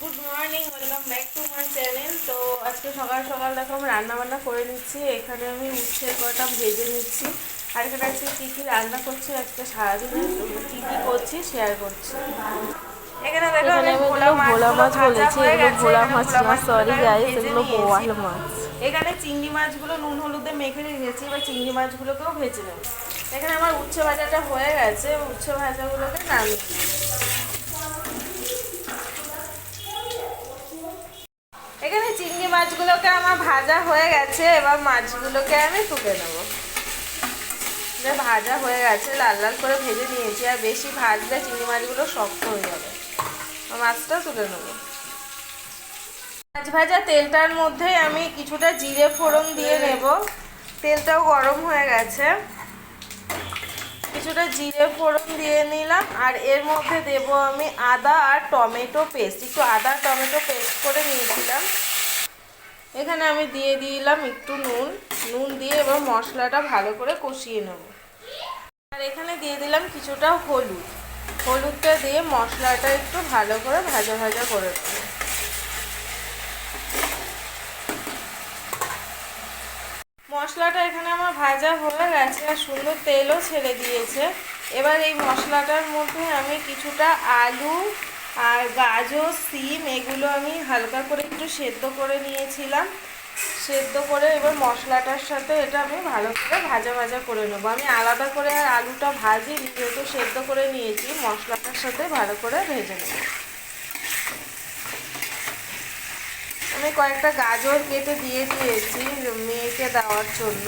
Good morning, welcome back to my channel. তো আজকে সকাল সকাল দেখো আমি রান্না বান্না করে নিচ্ছি। এখানে আমি উচ্ছের কটা ভেজে নিচ্ছি। আর এখানে আজকে কী কী রান্না করছি, আজকে সারাদিনে কী কী করছি শেয়ার করছি। এখানে দেখো এখানে অনেক আমি ভোলা এগুলো ভোলা মাছগুলো মাছ ভাজা বলেছি, হয়ে এগুলো গেছে। ভোলা এখানে মাছ ভোলা না, সরি মাছগুলোকে আমি গাইস, ভেজে এগুলো নিয়েছি। বোয়াল মাছ। এখানে চিংড়ি মাছগুলো নুন হলুদে মেখে রেখেছি, এবার চিংড়ি মাছগুলোকেও ভেজে নেব। এখানে আমার উচ্ছে ভাজাটা হয়ে গেছে, উচ্ছে ভাজাগুলোকে নামিয়ে নেব। এখানে চিংড়ি মাছগুলোকে আমার ভাজা হয়ে গেছে, এবার মাছগুলোকে আমি তুলে নেব। ভাজা হয়ে গেছে, লাল লাল করে ভেজে নিয়েছি। আর বেশি ভাজলে চিংড়ি মাছগুলো শক্ত হয়ে যাবে। মাছটা তুলে নেব। মাছ ভাজা তেলটার মধ্যে আমি কিছুটা জিরে ফোড়ন দিয়ে নেব। তেলটাও গরম হয়ে গেছে, কিছুটা জিরে ফোড়ন দিয়ে নিলাম। আর এর মধ্যে দেব আমি আদা আর টমেটো পেস্ট, একটু আদা টমেটো পেস্ট করে নিয়েছিলাম। এখানে আমি দিয়ে দিলাম একটু নুন দিয়ে এবার মশলাটা ভালো করে কষিয়ে নেব। আর এখানে দিয়ে দিলাম কিছুটা হলুদটা দিয়ে মশলাটা একটু ভালো করে ভাজা ভাজা করে নেব। মশলাটা এখানে আমার ভাজা হয়ে গেছে আর সুন্দর তেলও ছেড়ে দিয়েছে। এবার এই মশলাটার মধ্যে আমি কিছুটা আলু আর গাজর, সিম এগুলো আমি হালকা করে একটু সেদ্ধ করে নিয়েছিলাম। সেদ্ধ করে এবার মশলাটার সাথে এটা আমি ভালো করে ভাজা ভাজা করে নেবো। আমি আলাদা করে আর আলুটা ভাজিনি, যেহেতু সেদ্ধ করে নিয়েছি, মশলাটার সাথে ভালো করে ভেজে নেব। আমি কয়েকটা গাজর কেটে দিয়ে দিয়েছি মেয়েকে দেওয়ার জন্য,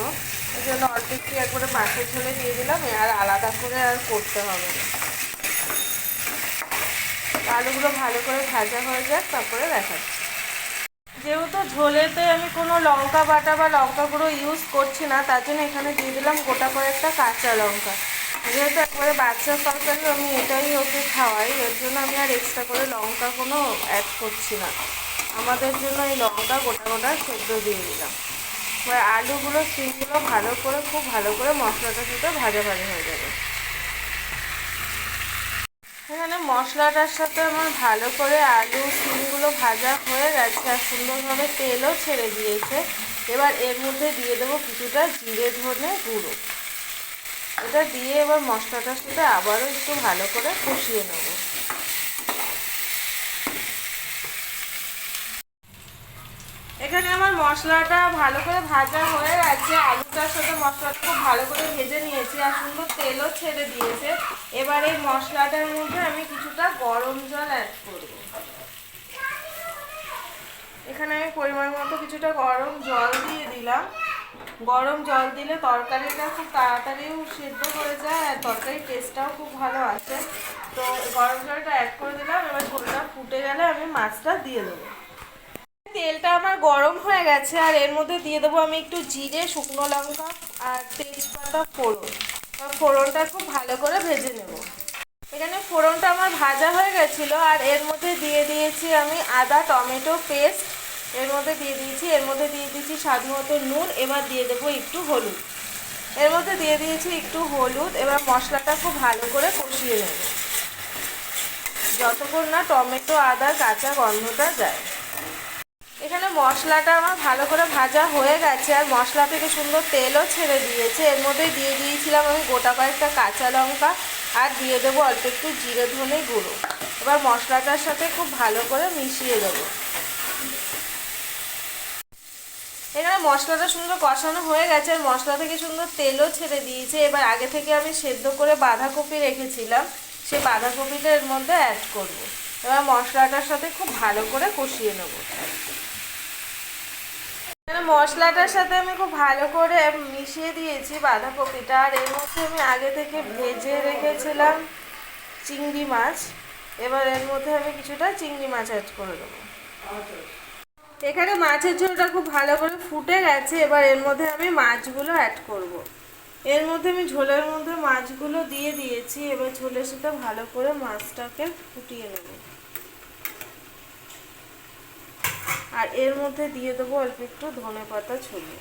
এই জন্য অল্প একটু একবারে মাছের ঝোলে দিয়ে দিলাম, আর আলাদা করে আর করতে হবে না। আলুগুলো ভালো করে ভাজা হয়ে যাক, তারপরে দেখাচ্ছি। যেহেতু ঝোলেতে আমি কোনো লঙ্কা বাটা বা লঙ্কা গুঁড়ো ইউজ করছি না, তার জন্য এখানে দিয়ে দিলাম গোটা কয়েকটা কাঁচা লঙ্কা। যেহেতু একবারে বাচ্চা তরকারি, আমি এটাই ওকে খাওয়াই, এর জন্য আমি আর এক্সট্রা করে লঙ্কা কোনো অ্যাড করছি না। আমাদের জন্য এই লঙ্কা গোটা গোটা সেদ্ধ দিয়ে দিলাম। এবার আলুগুলো সিমগুলো ভালো করে খুব ভালো করে মশলাটার সাথে ভাজা ভাজা হয়ে যাবে। এখানে মশলাটার সাথে আমার ভালো করে আলু সিমগুলো ভাজা হয়ে গেছে আর সুন্দরভাবে তেলও ছেড়ে দিয়েছে। এবার এর মধ্যে দিয়ে দেবো কিছুটা জিরে ধনে গুঁড়ো। এটা দিয়ে এবার মশলাটার সাথে আবারও একটু ভালো করে কষিয়ে নেব। এখানে আমার মশলাটা ভালো করে ভাজা হয়ে গেছে, আলুটার সাথে মশলাটা খুব ভালো করে ভেজে নিয়েছি আর সুন্দর তেলও ছেড়ে দিয়েছে। এবার এই মশলাটার মধ্যে আমি কিছুটা গরম জল অ্যাড করব। এখানে আমি পরিমাণ মতো কিছুটা গরম জল দিয়ে দিলাম। গরম জল দিলে তরকারিটা খুব তাড়াতাড়িও সেদ্ধ হয়ে যায় আর তরকারির টেস্টটাও খুব ভালো আসে। তো গরম জলটা অ্যাড করে দিলাম। এবার ঝোলটা ফুটে গেলে আমি মাছটা দিয়ে দেবো। তেলটা আমার গরম হয়ে গেছে আর এর মধ্যে দিয়ে দেবো আমি একটু জিরে, শুকনো লঙ্কা আর তেজপাতা ফোড়নটা খুব ভালো করে ভেজে নেব। এখানে ফোড়নটা আমার ভাজা হয়ে গেছিলো আর এর মধ্যে দিয়ে দিয়েছি আমি আদা টমেটো পেস্ট। এর মধ্যে দিয়ে দিয়েছি স্বাদ মতো নুন। এবার দিয়ে দেবো একটু হলুদ। এর মধ্যে দিয়ে দিয়েছি একটু হলুদ। এবার মশলাটা খুব ভালো করে কষিয়ে নেব, যতক্ষণ না টমেটো আদার কাঁচা গন্ধটা যায়। এখানে মশলাটা আমার ভালো করে ভাজা হয়ে গেছে আর মশলা থেকে সুন্দর তেলও ছেড়ে দিয়েছে। এর মধ্যে দিয়ে দিয়েছিলাম আমি গোটা কয়েকটা কাঁচা লঙ্কা আর দিয়ে দেবো অল্প একটু জিরে ধনে গুঁড়ো। এবার মশলাটার সাথে খুব ভালো করে মিশিয়ে দেবো। এখানে মশলাটা সুন্দর কষানো হয়ে গেছে আর মশলা থেকে সুন্দর তেলও ছেড়ে দিয়েছে। এবার আগে থেকে আমি সেদ্ধ করে বাঁধাকপি রেখেছিলাম, সেই বাঁধাকপিটা এর মধ্যে অ্যাড করব। এবার মশলাটার সাথে খুব ভালো করে কষিয়ে নেব। মশলাটার সাথে আমি খুব ভালো করে মিশিয়ে দিয়েছি বাঁধাকপিটা। আর এর মধ্যে আমি আগে থেকে ভেজে রেখেছিলাম চিংড়ি মাছ। এবার এর মধ্যে আমি কিছুটা চিংড়ি মাছ অ্যাড করে দেবো। এখানে মাছের ঝোলটা খুব ভালো করে ফুটে গেছে। এবার এর মধ্যে আমি মাছগুলো অ্যাড করব। এর মধ্যে আমি ঝোলের মধ্যে মাছগুলো দিয়ে দিয়েছি। এবার ঝোলের সাথে ভালো করে মাছটাকে ফুটিয়ে নেব। আর এর মধ্যে দিয়ে দেবো অল্প একটু ধনেপাতা ছড়িয়ে।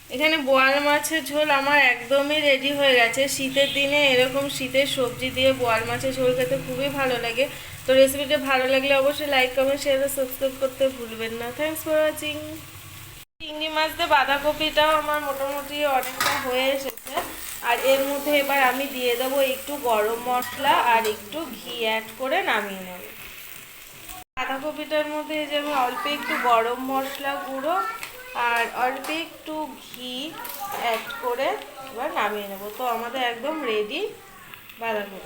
এখানে বোয়াল মাছের ঝোল আমার একদমই রেডি হয়ে গেছে। শীতের দিনে এরকম শীতের সবজি দিয়ে বোয়াল মাছের ঝোল খেতে খুবই ভালো লাগে। তো রেসিপিটা ভালো লাগলে অবশ্যই লাইক কমেন্ট শেয়ার আর সাবস্ক্রাইব করতে ভুলবেন না। Thanks for watching. চিংড়ি মাছ দিয়ে বাঁধাকপিটাও আমার মোটামুটি অনেকটা হয়ে এসেছে। আর এর মধ্যে এবার আমি দিয়ে দেবো একটু গরম মশলা আর একটু ঘি অ্যাড করে নামিয়ে নেব। বাঁধাকপিটার মধ্যে এই যে আমি অল্প একটু গরম মশলা গুঁড়ো আর অল্প একটু ঘি অ্যাড করে এবার নামিয়ে নেব। তো আমাদের একদম রেডি বাঁধাকপি।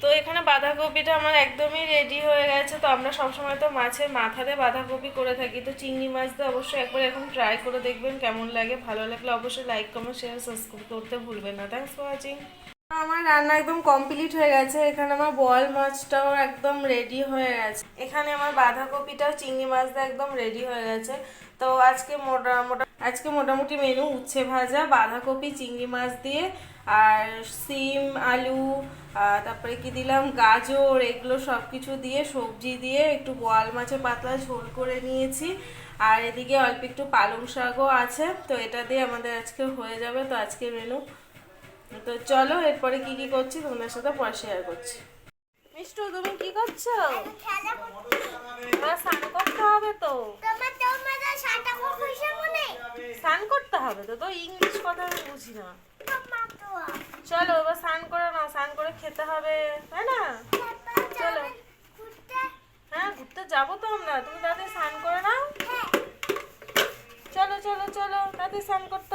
তো এখানে বাঁধাকপিটা আমার একদমই রেডি হয়ে গেছে। তো আমরা সবসময় তো মাছের মাথা দিয়ে বাঁধাকপি করে থাকি, তো চিংড়ি মাছ দিয়ে অবশ্যই একবার এরকম ট্রাই করে দেখবেন কেমন লাগে। ভালো লাগলে অবশ্যই লাইক কমেন্ট শেয়ার সাবস্ক্রাইব করতে ভুলবেন না। Thanks for watching. আমার রান্না একদম কমপ্লিট হয়ে গেছে। এখানে আমার বোয়াল মাছটাও একদম রেডি হয়ে গেছে। এখানে আমার বাঁধাকপিটাও চিংড়ি মাছ দিয়ে একদম রেডি হয়ে গেছে। তো আজকে মোটামুটি মেনু উচ্ছে ভাজা, বাঁধাকপি, চিংড়ি মাছ দিয়ে আর সিম, আলু, তারপরে কি দিলাম গাজর, এগুলো সব কিছু দিয়ে সবজি দিয়ে একটু বোয়াল মাছের পাতলা ঝোল করে নিয়েছি। আর এদিকে অল্প একটু পালং শাকও আছে। তো এটা দিয়ে আমাদের আজকে হয়ে যাবে। তো আজকে মেনু। তো চলো এরপরে কি কি করছি তোমাদের সাথে পরে শেয়ার করছি। মিষ্টু তুমি কি করছো? স্নান করতে হবে তো। স্নান করতে হবে তো, তো ইংলিশ কথা আমি বুঝি না। চলো এবার স্নান করে নাও, স্নান করে খেতে হবে, তাই না? চলো। হ্যাঁ ঘুরতে যাবো তো আমরা, তুমি তাড়াতাড়ি স্নান করে নাও। চলো চলো চলো তাড়াতাড়ি স্নান করতে।